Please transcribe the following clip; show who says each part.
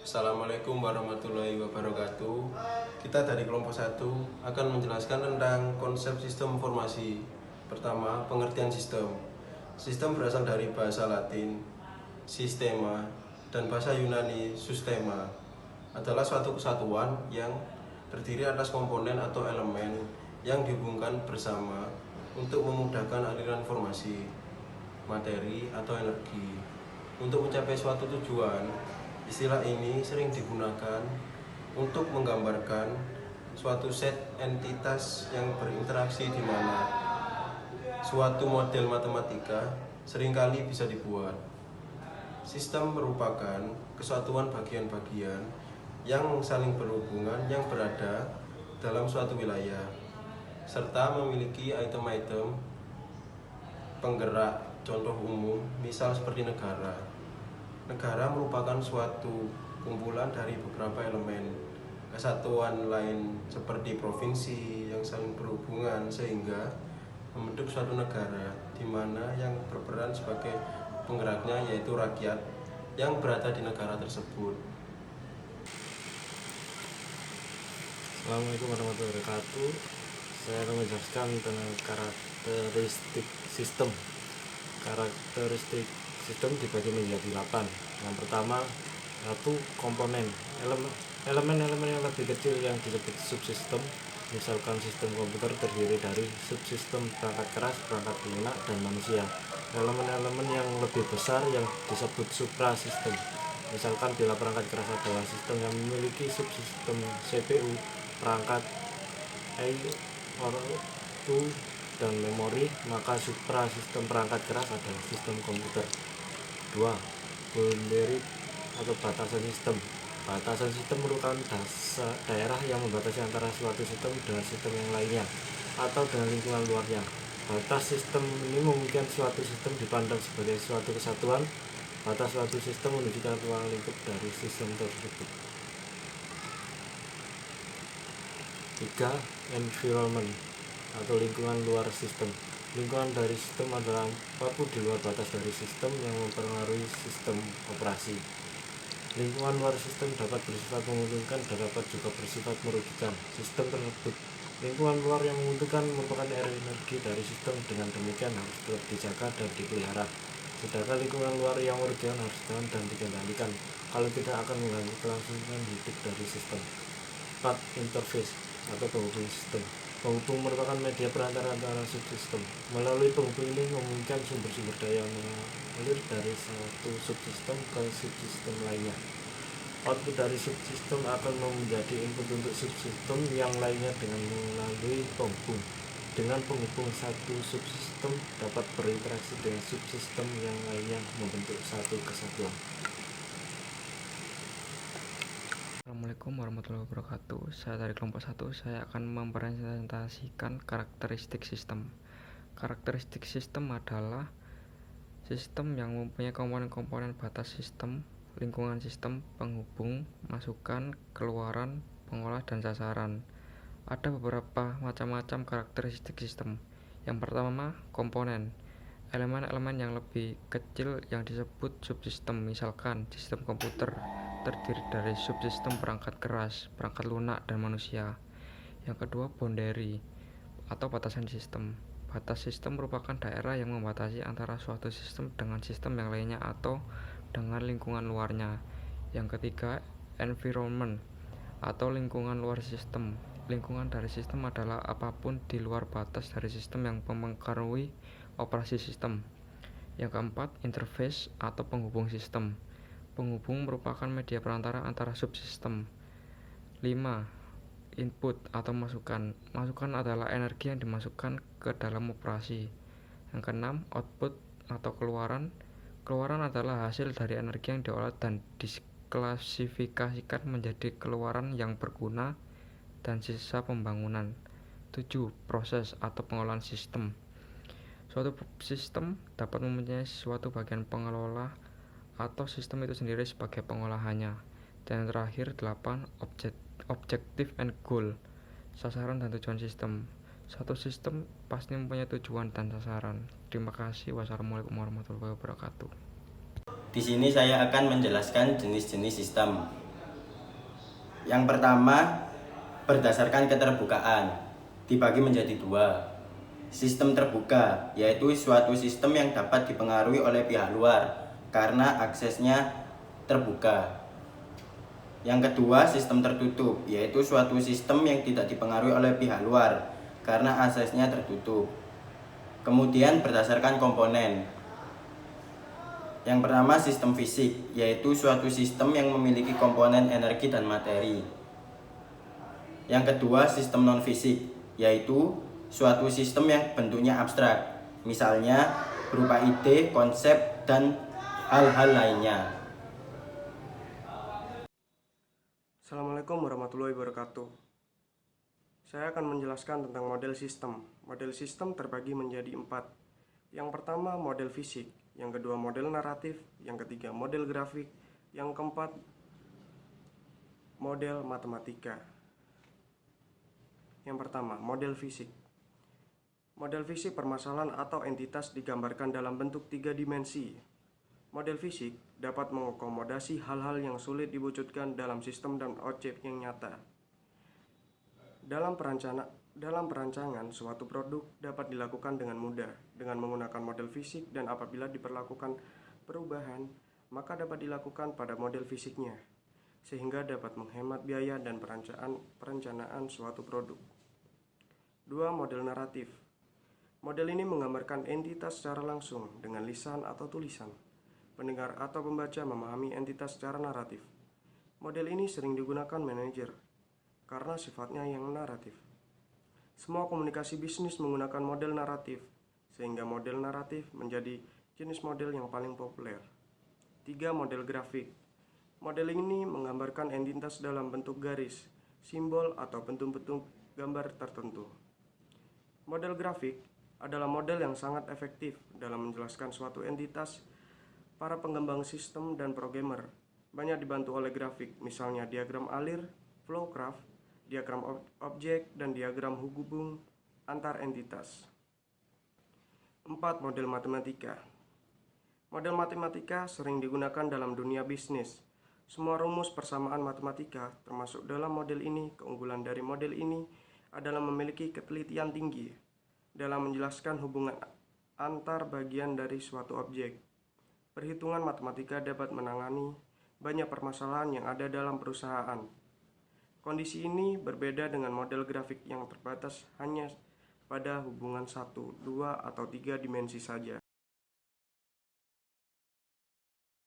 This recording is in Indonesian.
Speaker 1: Assalamualaikum warahmatullahi wabarakatuh. Kita dari kelompok 1 akan menjelaskan tentang konsep sistem informasi. Pertama, pengertian sistem. Sistem berasal dari bahasa Latin sistema dan bahasa Yunani systema. Adalah suatu kesatuan yang terdiri atas komponen atau elemen yang dihubungkan bersama untuk memudahkan aliran informasi, materi atau energi. Untuk mencapai suatu tujuan, istilah ini sering digunakan untuk menggambarkan suatu set entitas yang berinteraksi di mana suatu model matematika seringkali bisa dibuat. Sistem merupakan kesatuan bagian-bagian yang saling berhubungan yang berada dalam suatu wilayah, serta memiliki item-item penggerak contoh umum, misal seperti negara. Negara merupakan suatu kumpulan dari beberapa elemen kesatuan lain seperti provinsi yang saling berhubungan sehingga membentuk suatu negara, di mana yang berperan sebagai penggeraknya yaitu rakyat yang berada di negara tersebut.
Speaker 2: Assalamualaikum warahmatullahi wabarakatuh. Saya akan menjelaskan tentang karakteristik sistem. Karakteristik sistem dibagi menjadi 8. Yang pertama, satu komponen. Elemen-elemen yang lebih kecil yang disebut subsistem. Misalkan sistem komputer terdiri dari subsistem perangkat keras, perangkat lunak, dan manusia. Elemen-elemen yang lebih besar yang disebut suprasistem. Misalkan bila perangkat keras adalah sistem yang memiliki subsistem CPU, perangkat I/O dan memori, maka suprasistem perangkat keras adalah sistem komputer. 2. Boundary atau batasan sistem. Batasan sistem merupakan daerah yang membatasi antara suatu sistem dengan sistem yang lainnya atau dengan lingkungan luarnya. Batas sistem ini memungkinkan suatu sistem dipandang sebagai suatu kesatuan. Batas suatu sistem menunjukkan ruang lingkup dari sistem tersebut. 3. Environment atau lingkungan luar sistem. Lingkungan dari sistem adalah apapun di luar batas dari sistem yang mempengaruhi sistem operasi. Lingkungan luar sistem dapat bersifat menguntungkan dan dapat juga bersifat merugikan sistem tersebut. Lingkungan luar yang menguntungkan merupakan energi dari sistem, dengan demikian harus tetap dijaga dan dipelihara. Sedangkan lingkungan luar yang merugikan harus ditahan dan dikendalikan, kalau tidak akan mengganggu kelangsungan hidup dari sistem. 4. Interface atau penghubung sistem. Penghubung merupakan media perantara antara subsistem. Melalui penghubung ini memungkinkan sumber-sumber daya mengalir dari satu subsistem ke subsistem lainnya. Output dari subsistem akan menjadi input untuk subsistem yang lainnya dengan melalui penghubung. Dengan penghubung, satu subsistem dapat berinteraksi dengan subsistem yang lainnya membentuk satu kesatuan.
Speaker 3: Assalamualaikum warahmatullahi wabarakatuh. Saya dari kelompok 1. Saya akan mempresentasikan karakteristik sistem. Karakteristik sistem adalah sistem yang mempunyai komponen-komponen batas sistem, lingkungan sistem, penghubung, masukan, keluaran, pengolah, dan sasaran. Ada beberapa macam-macam karakteristik sistem. Yang pertama, komponen. Elemen-elemen yang lebih kecil yang disebut subsistem. Misalkan sistem komputer terdiri dari subsistem perangkat keras, perangkat lunak, dan manusia. Yang kedua, boundary atau batasan sistem. Batas sistem merupakan daerah yang membatasi antara suatu sistem dengan sistem yang lainnya atau dengan lingkungan luarnya. Yang ketiga, environment atau lingkungan luar sistem. Lingkungan dari sistem adalah apapun di luar batas dari sistem yang mempengaruhi operasi sistem. Yang keempat, interface atau penghubung sistem. Penghubung merupakan media perantara antara subsistem. 5. Input atau masukan. Masukan adalah energi yang dimasukkan ke dalam operasi. Yang keenam, output atau keluaran. Keluaran adalah hasil dari energi yang diolah dan diklasifikasikan menjadi keluaran yang berguna dan sisa pembangunan. 7. Proses atau pengolahan sistem. Suatu sistem dapat mempunyai suatu bagian pengelola atau sistem itu sendiri sebagai pengolahannya. Dan yang terakhir, 8. Objective and goal, sasaran dan tujuan sistem. Suatu sistem pasti mempunyai tujuan dan sasaran. Terima kasih. Wassalamualaikum warahmatullahi wabarakatuh.
Speaker 4: Di sini saya akan menjelaskan jenis-jenis sistem. Yang pertama, berdasarkan keterbukaan, dibagi menjadi dua. Sistem terbuka, yaitu suatu sistem yang dapat dipengaruhi oleh pihak luar karena aksesnya terbuka. Yang kedua, sistem tertutup, yaitu suatu sistem yang tidak dipengaruhi oleh pihak luar karena aksesnya tertutup. Kemudian berdasarkan komponen. Yang pertama, sistem fisik, yaitu suatu sistem yang memiliki komponen energi dan materi. Yang kedua, sistem non-fisik, yaitu suatu sistem yang bentuknya abstrak, misalnya berupa ide, konsep, dan hal-hal lainnya.
Speaker 5: Assalamualaikum warahmatullahi wabarakatuh. Saya akan menjelaskan tentang model sistem. Model sistem terbagi menjadi 4. Yang pertama model fisik, yang kedua model naratif, yang ketiga model grafik, yang keempat model matematika. Yang pertama, model fisik. Model fisik permasalahan atau entitas digambarkan dalam bentuk 3 dimensi. Model fisik dapat mengakomodasi hal-hal yang sulit diwujudkan dalam sistem dan objek yang nyata. Dalam perancangan, suatu produk dapat dilakukan dengan mudah dengan menggunakan model fisik, dan apabila diperlakukan perubahan, maka dapat dilakukan pada model fisiknya, sehingga dapat menghemat biaya dan perencanaan suatu produk. 2. Model naratif. Model ini menggambarkan entitas secara langsung dengan lisan atau tulisan. Pendengar atau pembaca memahami entitas secara naratif. Model ini sering digunakan manajer karena sifatnya yang naratif. Semua komunikasi bisnis menggunakan model naratif, sehingga model naratif menjadi jenis model yang paling populer. 3. Model grafik. Model ini menggambarkan entitas dalam bentuk garis, simbol, atau bentuk-bentuk gambar tertentu. Model grafik adalah model yang sangat efektif dalam menjelaskan suatu entitas. Para pengembang sistem dan programmer banyak dibantu oleh grafik, misalnya diagram alir, flow graph, diagram objek, dan diagram hubung antar entitas. 4. Model matematika. Model matematika sering digunakan dalam dunia bisnis. Semua rumus persamaan matematika termasuk dalam model ini. Keunggulan dari model ini adalah memiliki ketelitian tinggi dalam menjelaskan hubungan antar bagian dari suatu objek. Perhitungan matematika dapat menangani banyak permasalahan yang ada dalam perusahaan. Kondisi ini berbeda dengan model grafik yang terbatas hanya pada hubungan 1, 2, atau 3 dimensi saja.